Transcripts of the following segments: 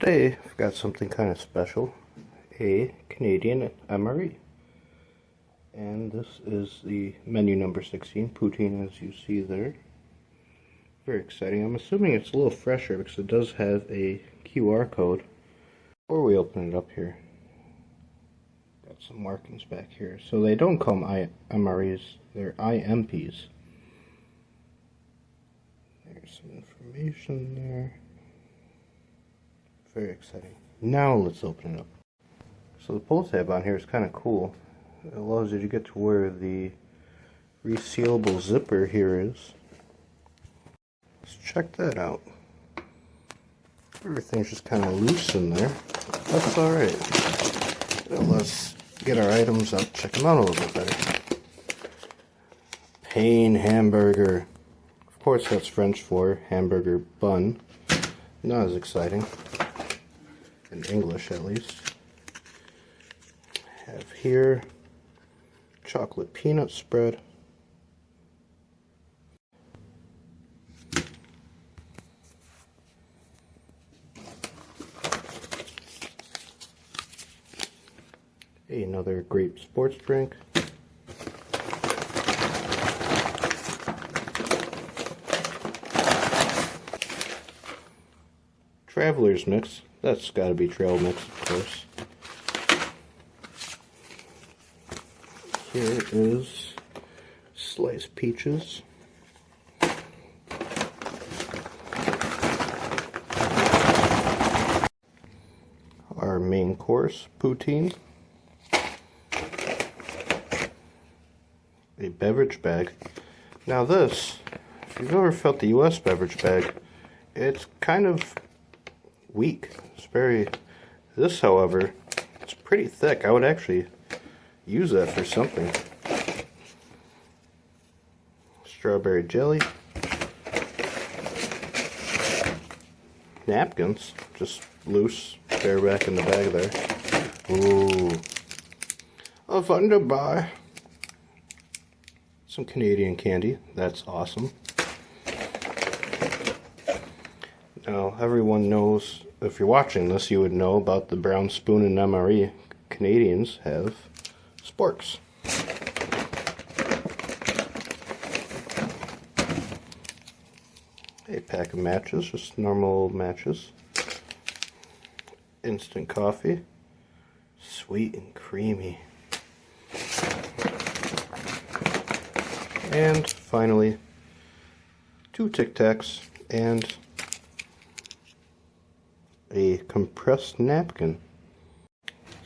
Today I've got something kind of special, a Canadian MRE. And this is the menu number 16, Poutine, as you see there. Very exciting. I'm assuming it's a little fresher because it does have a QR code. Before we open it up here, got some markings back here. So they don't call them MREs, they're IMPs. There's some information there. Very exciting. Now let's open it up. So the pull tab on here is kind of cool. It allows you to get to where the resealable zipper here is. Let's check that out. Everything's just kind of loose in there. That's alright. Let's get our items out, check them out a little bit better. Pain hamburger. Of course that's French for hamburger bun. Not as exciting. In English at least. Have here chocolate peanut spread. Another grape sports drink. Traveler's mix. That's got to be trail mix, of course. Here is sliced peaches. Our main course, poutine. A beverage bag. Now this, if you've ever felt the US beverage bag, it's kind of weak. It's very, this however, it's pretty thick. I would actually use that for something. Strawberry jelly. Napkins, just loose, they're back in the bag there. Ooh. A Wunderbar. Some Canadian candy, that's awesome. Now, everyone knows, if you're watching this, you would know about the brown spoon and MRE. Canadians have Sporks. A pack of matches, just normal old matches. Instant coffee. Sweet and creamy. And finally, 2 Tic Tacs and a compressed napkin.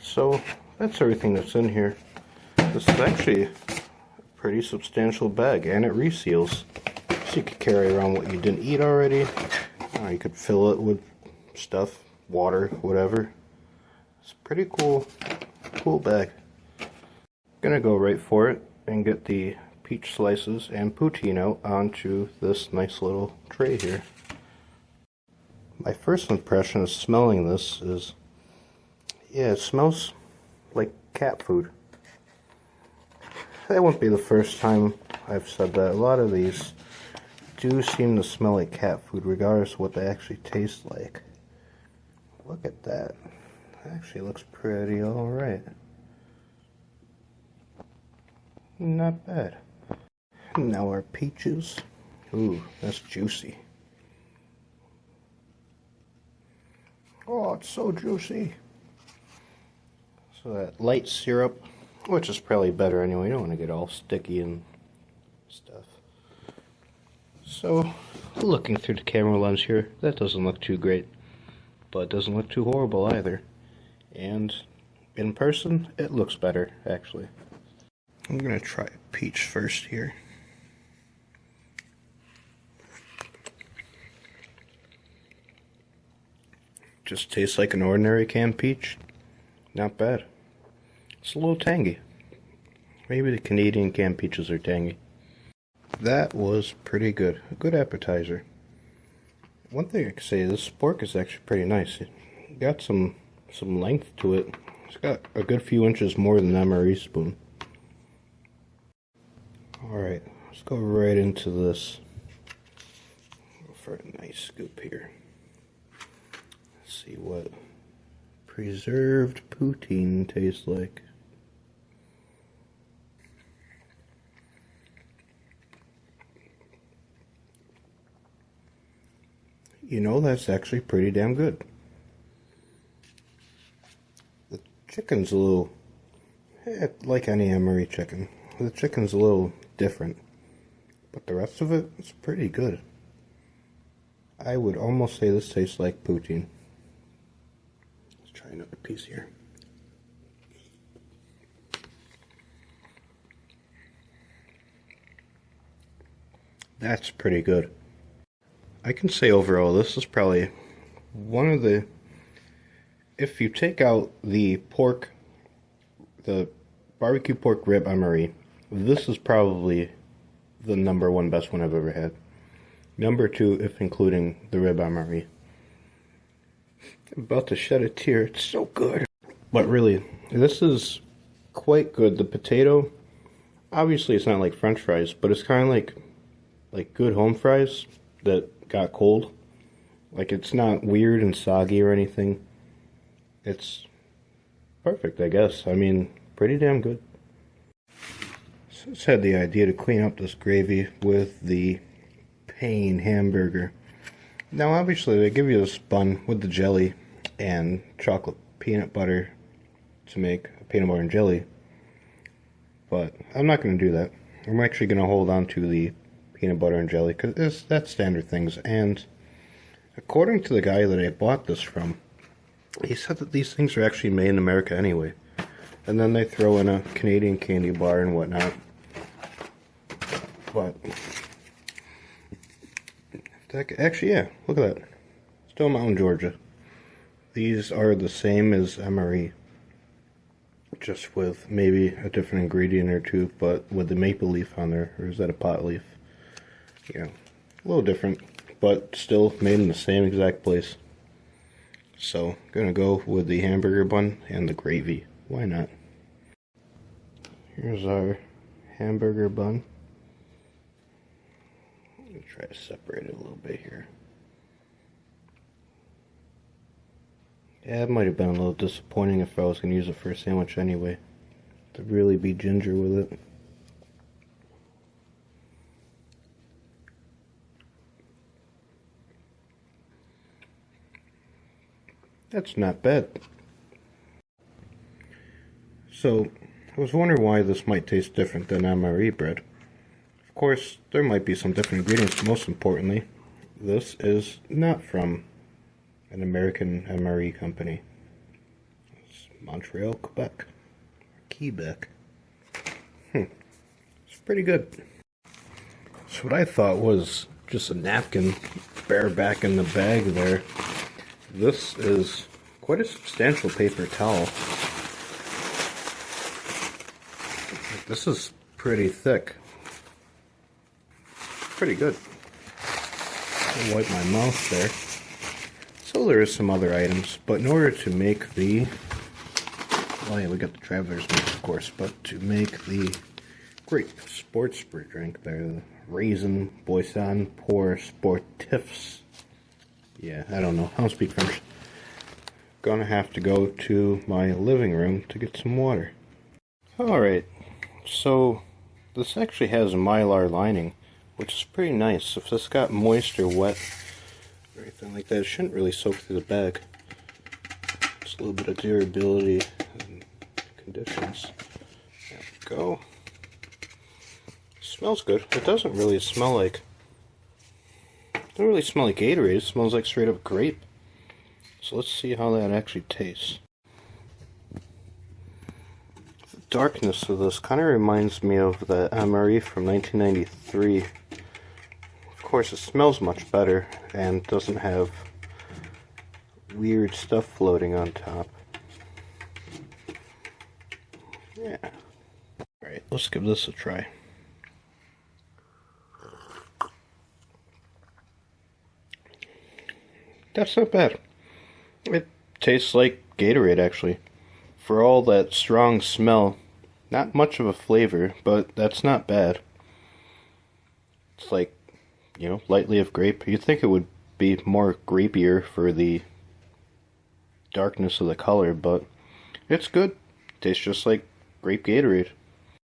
So that's everything that's in here. This is actually a pretty substantial bag, and it reseals. So you could carry around what you didn't eat already. You could fill it with stuff, water, whatever. It's a pretty cool bag. Gonna go right for it and get the peach slices and poutine out onto this nice little tray here. My first impression of smelling this is, yeah, it smells like cat food. That wouldn't be the first time I've said that. A lot of these do seem to smell like cat food, regardless of what they actually taste like. Look at that. It actually looks pretty alright. Not bad. Now our peaches. Ooh, that's juicy. Oh, it's so juicy. So that light syrup, which is probably better anyway. You don't want to get all sticky and stuff. So, looking through the camera lens here, that doesn't look too great. But it doesn't look too horrible either. And in person, it looks better, actually. I'm going to try peach first here. Just tastes like an ordinary canned peach. Not bad. It's a little tangy. Maybe the Canadian canned peaches are tangy. That was pretty good. A good appetizer. One thing I can say is this Spork is actually pretty nice. It got some length to it. It's got a good few inches more than the MRE spoon. Alright, let's go right into this. Go for a nice scoop here. see what preserved poutine tastes like. You know, that's actually pretty damn good. The chicken's a little, like any MRE chicken, the chicken's a little different, but the rest of it is pretty good. I would almost say this tastes like poutine. Let's try another piece here. That's pretty good. I can say overall this is probably one of the, if you take out the pork, the barbecue pork rib MRE, this is probably the #1 best one I've ever had. #2 if including the rib MRE. I'm about to shed a tear, it's so good. But really, this is quite good. The potato, obviously it's not like French fries, but it's kind of like good home fries that got cold. Like, it's not weird and soggy or anything. It's perfect, I guess. I mean, pretty damn good. So I just had the idea to clean up this gravy with the Pain hamburger. Now obviously they give you this bun with the jelly and chocolate peanut butter to make a peanut butter and jelly, but I'm not going to do that. I'm actually going to hold on to the peanut butter and jelly because that's standard things. And according to the guy that I bought this from, he said that these things are actually made in America anyway, and then they throw in a Canadian candy bar and whatnot. But actually, yeah, look at that. Still Mountain, Georgia. These are the same as MRE, just with maybe a different ingredient or two, but with the maple leaf on there. Or is that a pot leaf? Yeah, a little different, but still made in the same exact place. So, gonna go with the hamburger bun and the gravy. Why not? Here's our hamburger bun. Let me try to separate it a little bit here. Yeah, it might have been a little disappointing if I was going to use it for a sandwich anyway. To really be ginger with it. That's not bad. So, I was wondering why this might taste different than MRE bread. Of course, there might be some different ingredients, but most importantly, this is not from an American MRE company. It's Montreal, Quebec. Quebec. It's pretty good. So what I thought was just a napkin bareback in the bag there. This is quite a substantial paper towel. This is pretty thick. Pretty good. I'll wipe my mouth there. So there is some other items, but in order to make the, well, yeah, we got the traveler's mix, of course, but to make the great sports drink there, the Raisin Boisson Pour Sportifs. Yeah, I don't know. I don't speak French. Gonna have to go to my living room to get some water. Alright, so this actually has a Mylar lining, which is pretty nice. If this got moist or wet or anything like that, it shouldn't really soak through the bag. Just a little bit of durability and conditions. There we go. Smells good. It doesn't really smell like, doesn't really smell like Gatorade. It smells like straight up grape. So let's see how that actually tastes. The darkness of this kind of reminds me of the MRE from 1993. Of course, it smells much better and doesn't have weird stuff floating on top. Yeah. Alright, let's give this a try. That's not bad. It tastes like Gatorade, actually. For all that strong smell, not much of a flavor, but that's not bad. It's like, you know, lightly of grape. You'd think it would be more grapier for the darkness of the color, but it's good. Tastes just like grape Gatorade.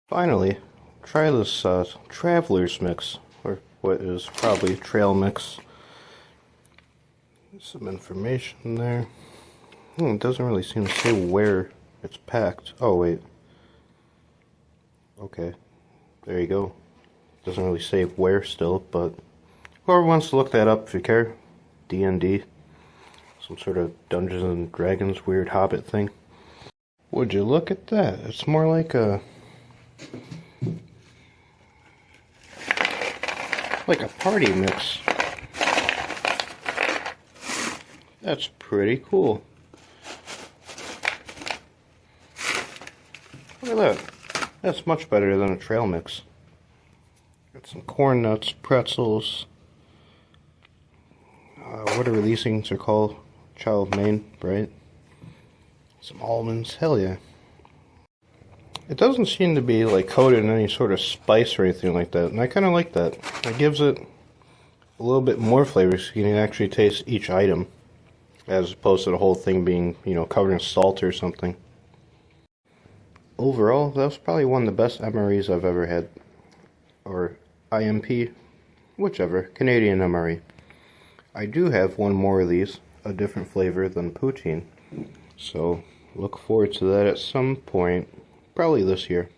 Finally, try this Traveler's Mix, or what is probably trail mix. Some information there. It doesn't really seem to say where it's packed. Oh, wait. Okay. There you go. Doesn't really say where still, but whoever wants to look that up if you care. D&D. Some sort of Dungeons and Dragons weird Hobbit thing. Would you look at that? It's more like a party mix. That's pretty cool. Look at that. That's much better than a trail mix. Got some corn nuts, pretzels. Whatever these things are called. Chow mein, right? Some almonds. Hell yeah. It doesn't seem to be like coated in any sort of spice or anything like that, and I kind of like that. It gives it a little bit more flavor so you can actually taste each item, as opposed to the whole thing being, you know, covered in salt or something. Overall, that was probably one of the best MREs I've ever had. Or IMP, whichever, Canadian MRE. I do have one more of these, a different flavor than Poutine. So, look forward to that at some point, probably this year.